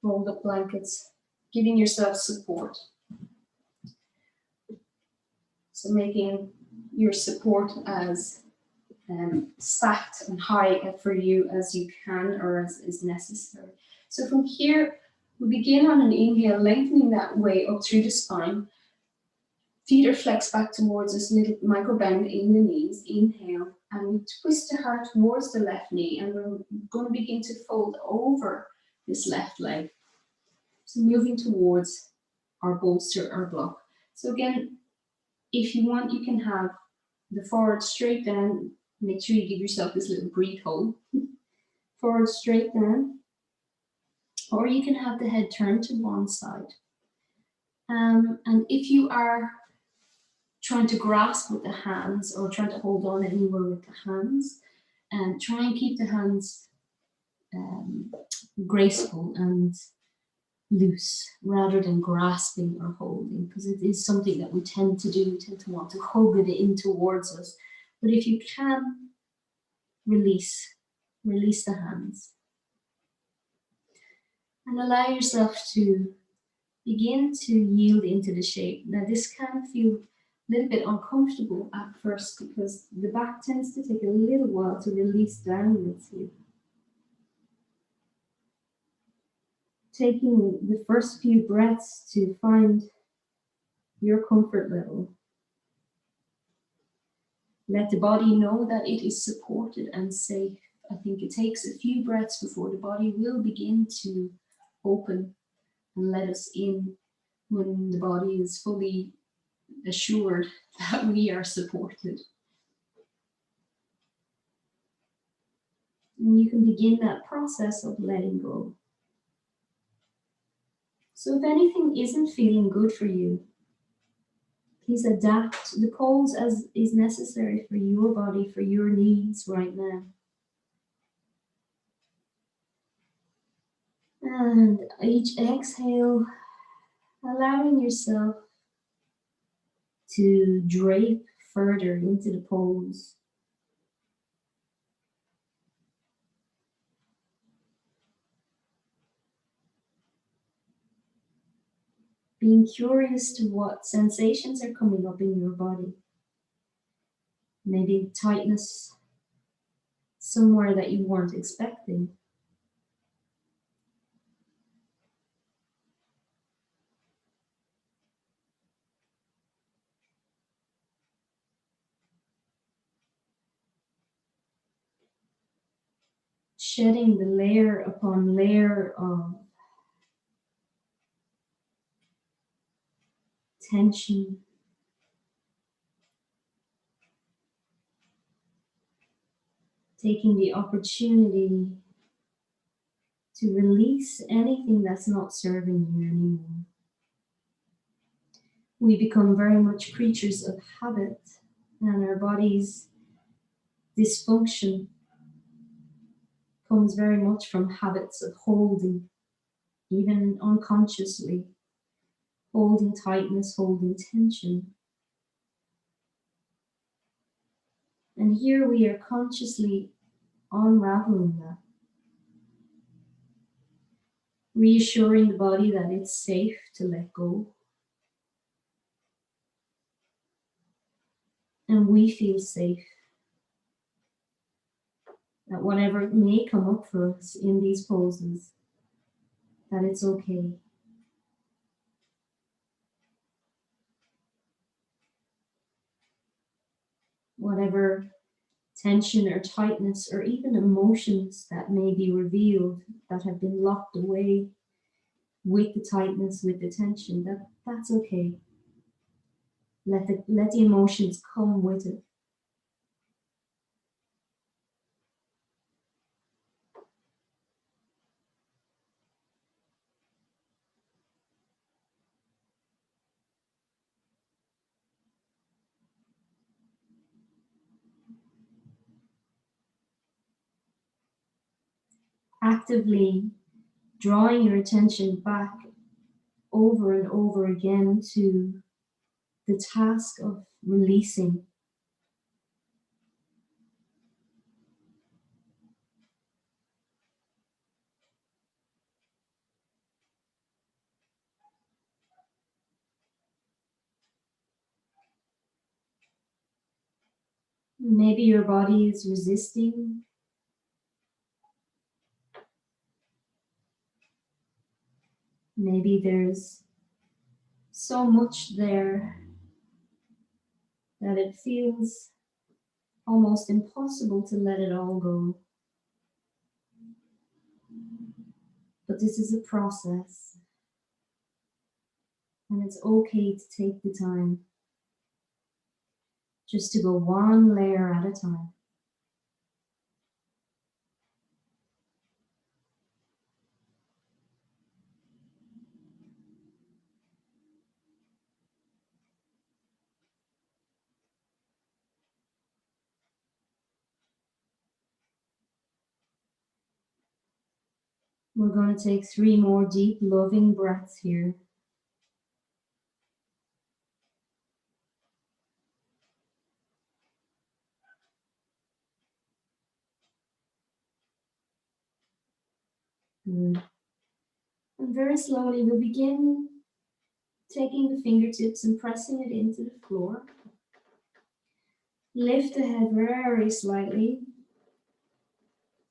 rolled up blankets, giving yourself support. So making your support as stacked and high for you as you can or as is necessary. So from here, we begin on an inhale, lengthening that way up through the spine. Feet are flexed back towards us, little micro bend in the knees. Inhale, and we twist the heart towards the left knee, and we're going to begin to fold over this left leg. So moving towards our bolster, our block. So again, if you want, you can have the forward straight down. Make sure you give yourself this little breathe hold. Forward straight down. Or you can have the head turned to one side. And if you are trying to grasp with the hands or trying to hold on anywhere with the hands, try and keep the hands graceful and loose rather than grasping or holding, because it is something that we tend to do. We tend to want to hug it in towards us. But if you can, release the hands. And allow yourself to begin to yield into the shape. Now this can feel a little bit uncomfortable at first because the back tends to take a little while to release downwards here. Taking the first few breaths to find your comfort level. Let the body know that it is supported and safe. I think it takes a few breaths before the body will begin to open and let us in when the body is fully assured that we are supported. And you can begin that process of letting go. So if anything isn't feeling good for you, please adapt the pose as is necessary for your body, for your needs right now. And each exhale, allowing yourself to drape further into the pose. Being curious to what sensations are coming up in your body. Maybe tightness somewhere that you weren't expecting. Shedding the layer upon layer of tension. Taking the opportunity to release anything that's not serving you anymore. We become very much creatures of habit, and our body's dysfunction comes very much from habits of holding, even unconsciously, holding tightness, holding tension. And here we are consciously unraveling that, reassuring the body that it's safe to let go. And we feel safe. That whatever may come up for us in these poses, that it's okay. Whatever tension or tightness or even emotions that may be revealed that have been locked away with the tightness, with the tension, that's okay. Let the emotions come with it. Actively drawing your attention back over and over again to the task of releasing. Maybe your body is resisting. Maybe there's so much there that it feels almost impossible to let it all go. But this is a process, and it's okay to take the time just to go one layer at a time. We're going to take 3 more deep, loving breaths here. Good. And very slowly we'll begin Taking the fingertips and pressing it into the floor. Lift the head very slightly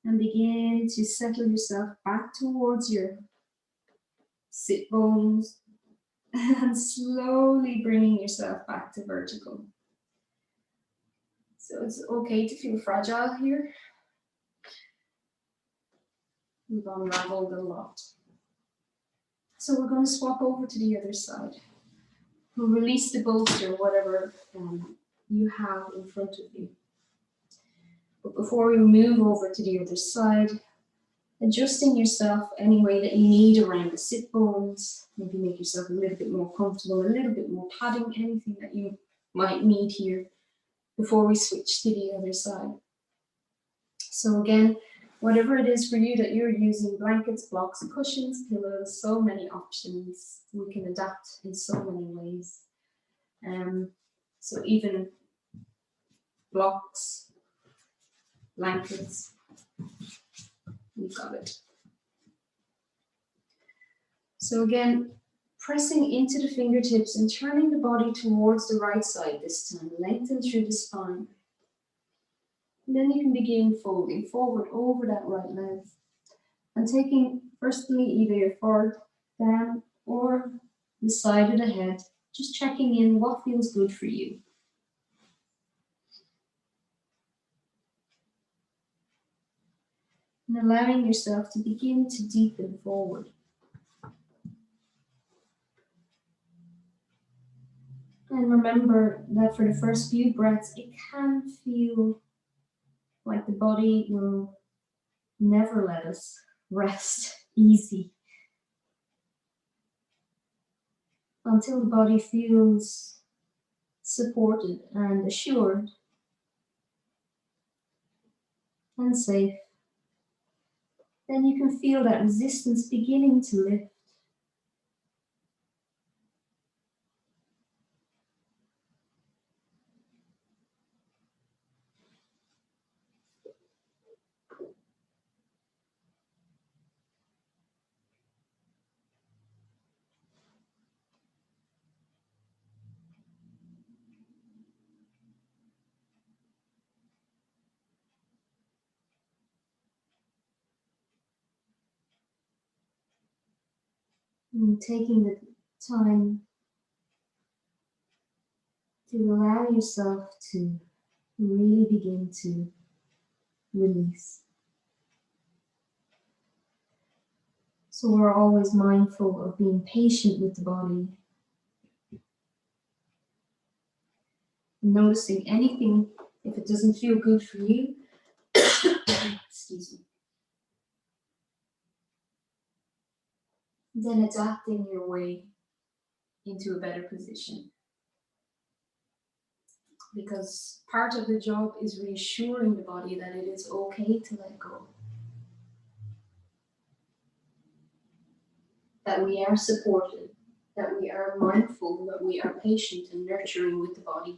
and begin to settle yourself back towards your sit bones and slowly bringing yourself back to vertical. So it's okay to feel fragile here. We've unraveled a lot. So we're going to swap over to the other side. We'll release the bolster, whatever you have in front of you. But before we move over to the other side, adjusting yourself any way that you need around the sit bones, maybe make yourself a little bit more comfortable, a little bit more padding, anything that you might need here before we switch to the other side. So again, whatever it is for you that you're using, blankets, blocks, cushions, pillows, so many options. We can adapt in so many ways. So even blocks, blankets, we've got it. So again, pressing into the fingertips and turning the body towards the right side this time. Lengthen through the spine. And then you can begin folding forward over that right leg. And taking firstly either your forward down or the side of the head. Just checking in what feels good for you. And allowing yourself to begin to deepen forward. And remember that for the first few breaths, it can feel like the body will never let us rest easy until the body feels supported and assured and safe. Then you can feel that resistance beginning to lift. And taking the time to allow yourself to really begin to release. So we're always mindful of being patient with the body. Noticing anything, if it doesn't feel good for you, excuse me. Then adapting your way into a better position. Because part of the job is reassuring the body that it is okay to let go. That we are supported, that we are mindful, that we are patient and nurturing with the body.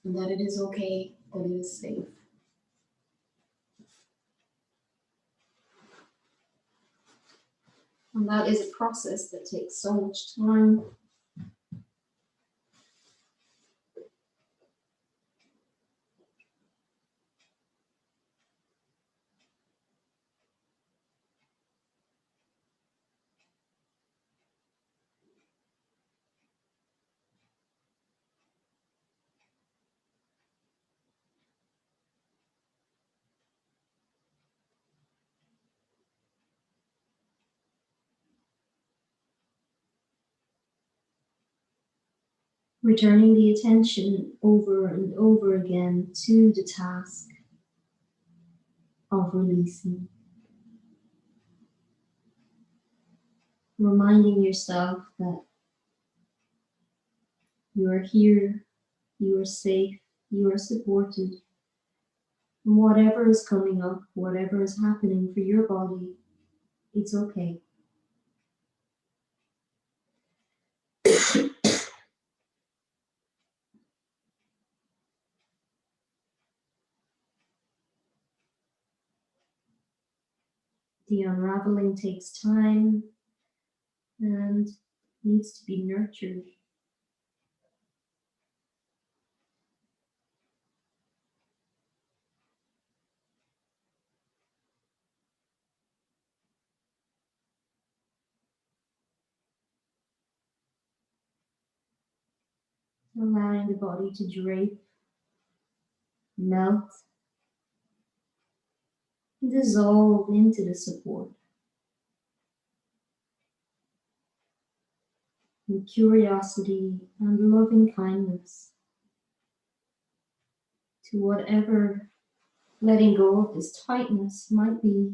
And that it is okay, that it is safe. And that is a process that takes so much time. Returning the attention over and over again to the task of releasing. Reminding yourself that you are here, you are safe, you are supported. And whatever is coming up, whatever is happening for your body, it's okay. The unraveling takes time, and needs to be nurtured. Allowing the body to drape, melt, dissolve into the support. With curiosity and loving kindness to whatever letting go of this tightness might be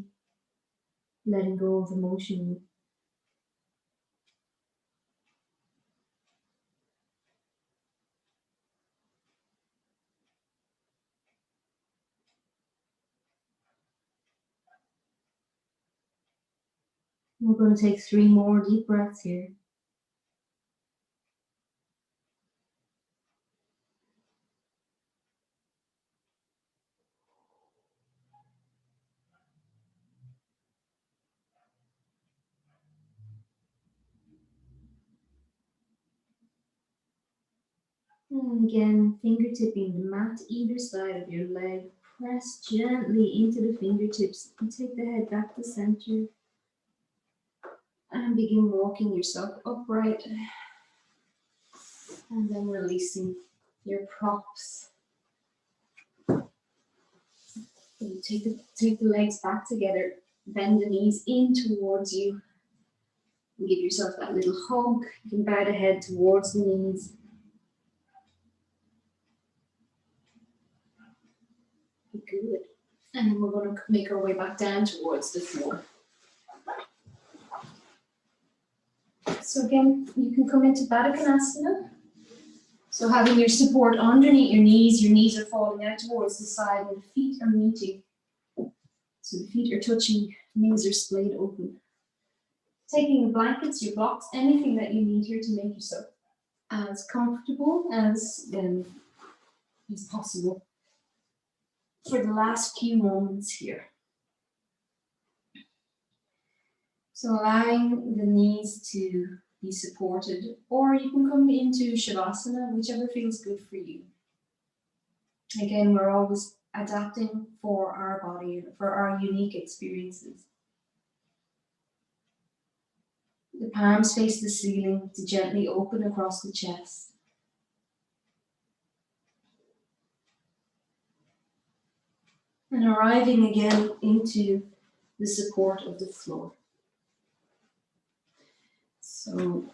letting go of emotion. We're going to take 3 more deep breaths here. And again, fingertipping the mat either side of your leg. Press gently into the fingertips and take the head back to center. And begin walking yourself upright. And then releasing your props. And take the legs back together. Bend the knees in towards you. And give yourself that little hug. You can bow the head towards the knees. Good. And then we're going to make our way back down towards the floor. So again, you can come into Baddha Konasana. So having your support underneath your knees are falling out towards the side and the feet are meeting. So the feet are touching, knees are splayed open. Taking your blankets, your blocks, anything that you need here to make yourself as comfortable as possible for the last few moments here. So allowing the knees to be supported, or you can come into Shavasana, whichever feels good for you. Again, we're always adapting for our body, for our unique experiences. The palms face the ceiling to gently open across the chest. And arriving again into the support of the floor. So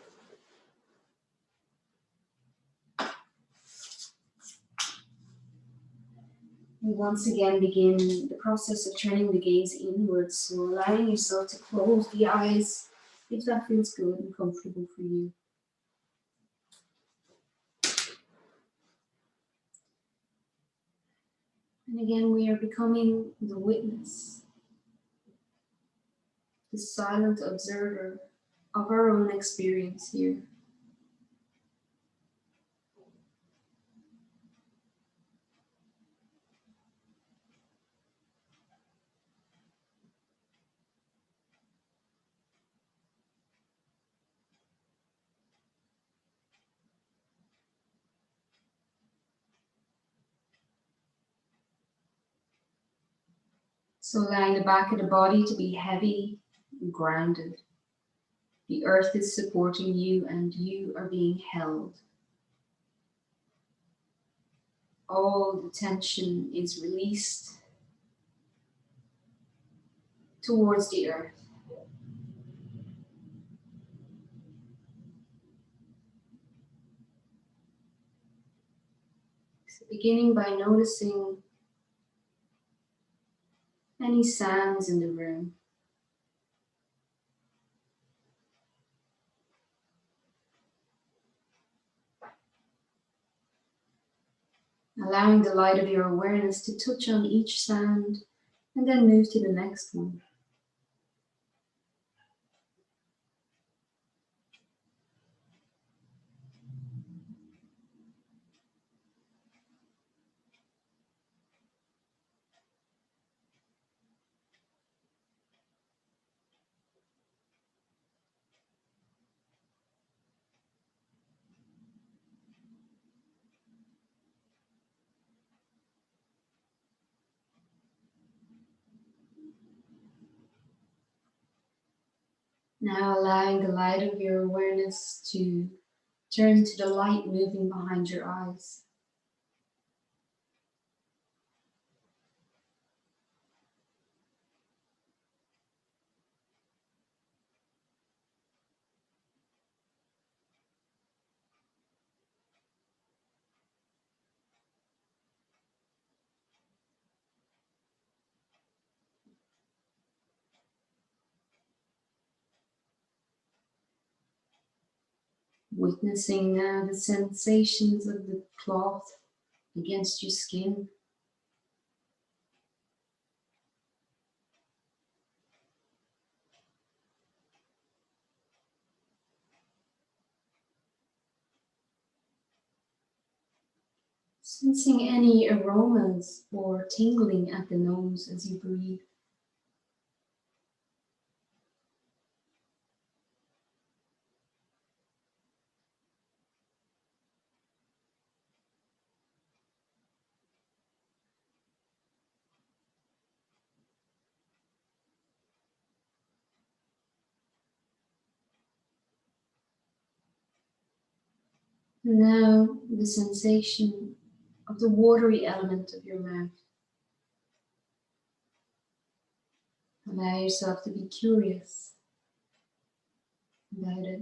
we once again begin the process of turning the gaze inwards. So allowing yourself to close the eyes if that feels good and comfortable for you. And again, we are becoming the witness, the silent observer of our own experience here. So allowing the back of the body to be heavy and grounded. The earth is supporting you and you are being held. All the tension is released towards the earth. So beginning by noticing any sounds in the room. Allowing the light of your awareness to touch on each sound and then move to the next one. Now allowing the light of your awareness to turn to the light moving behind your eyes. Witnessing now the sensations of the cloth against your skin. Sensing any aromas or tingling at the nose as you breathe. And now the sensation of the watery element of your mouth. Allow yourself to be curious about it.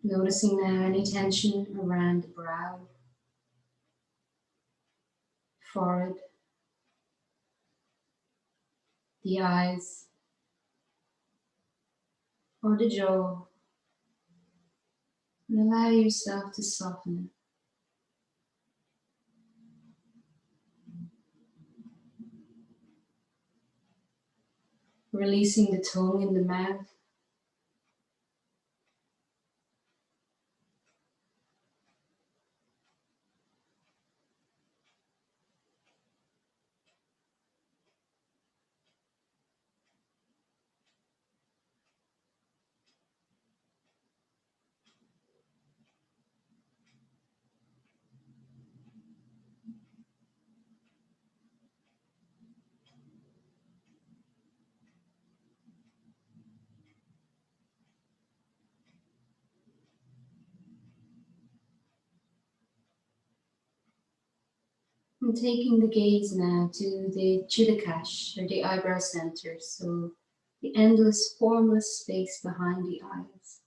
Noticing now any tension around the brow, forehead, the eyes, or the jaw, and allow yourself to soften it. Releasing the tongue in the mouth. And taking the gaze now to the Chittakash, or the eyebrow center, so the endless formless space behind the eyes.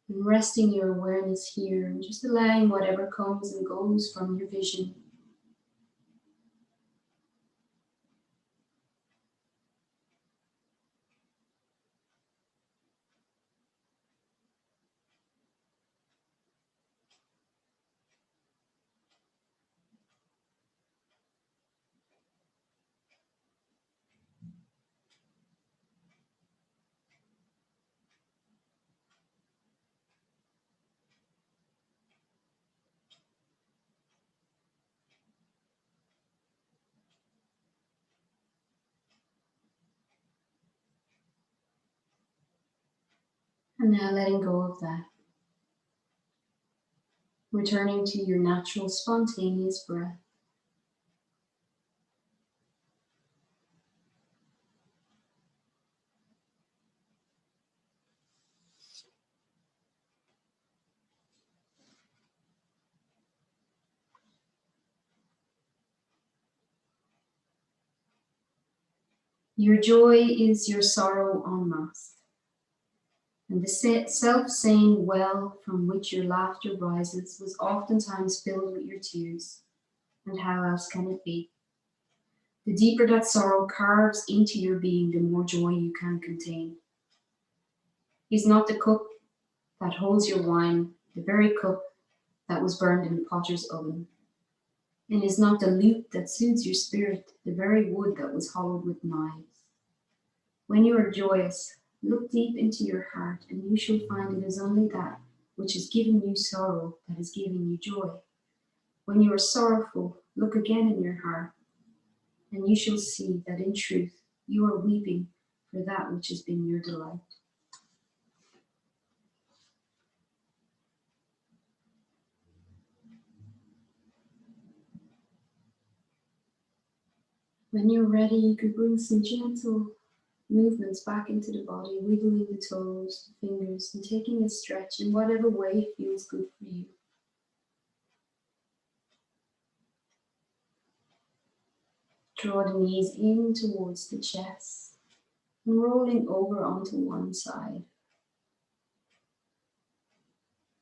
And resting your awareness here, and just allowing whatever comes and goes from your vision. And now letting go of that. Returning to your natural, spontaneous breath. Your joy is your sorrow unmasked, and the self-same well from which your laughter rises was oftentimes filled with your tears, and how else can it be? The deeper that sorrow carves into your being, the more joy you can contain. Is not the cup that holds your wine the very cup that was burned in the potter's oven? And is not the lute that soothes your spirit the very wood that was hollowed with knives? When you are joyous, look deep into your heart, and you shall find it is only that which has given you sorrow that is giving you joy. When you are sorrowful, look again in your heart, and you shall see that in truth you are weeping for that which has been your delight. When you're ready, you can bring some gentle movements back into the body, wiggling the toes, the fingers, and taking a stretch in whatever way feels good for you. Draw the knees in towards the chest and rolling over onto one side.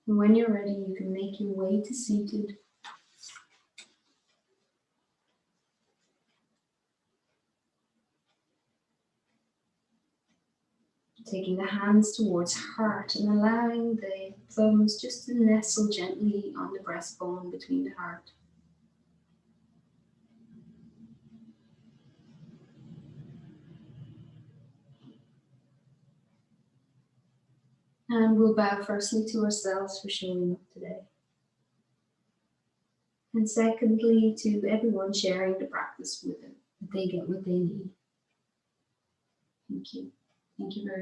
And when you're ready, you can make your way to seated. Taking the hands towards heart and allowing the thumbs just to nestle gently on the breastbone between the heart. And we'll bow firstly to ourselves for showing up today. And secondly, to everyone sharing the practice with it, that they get what they need. Thank you. Thank you very much.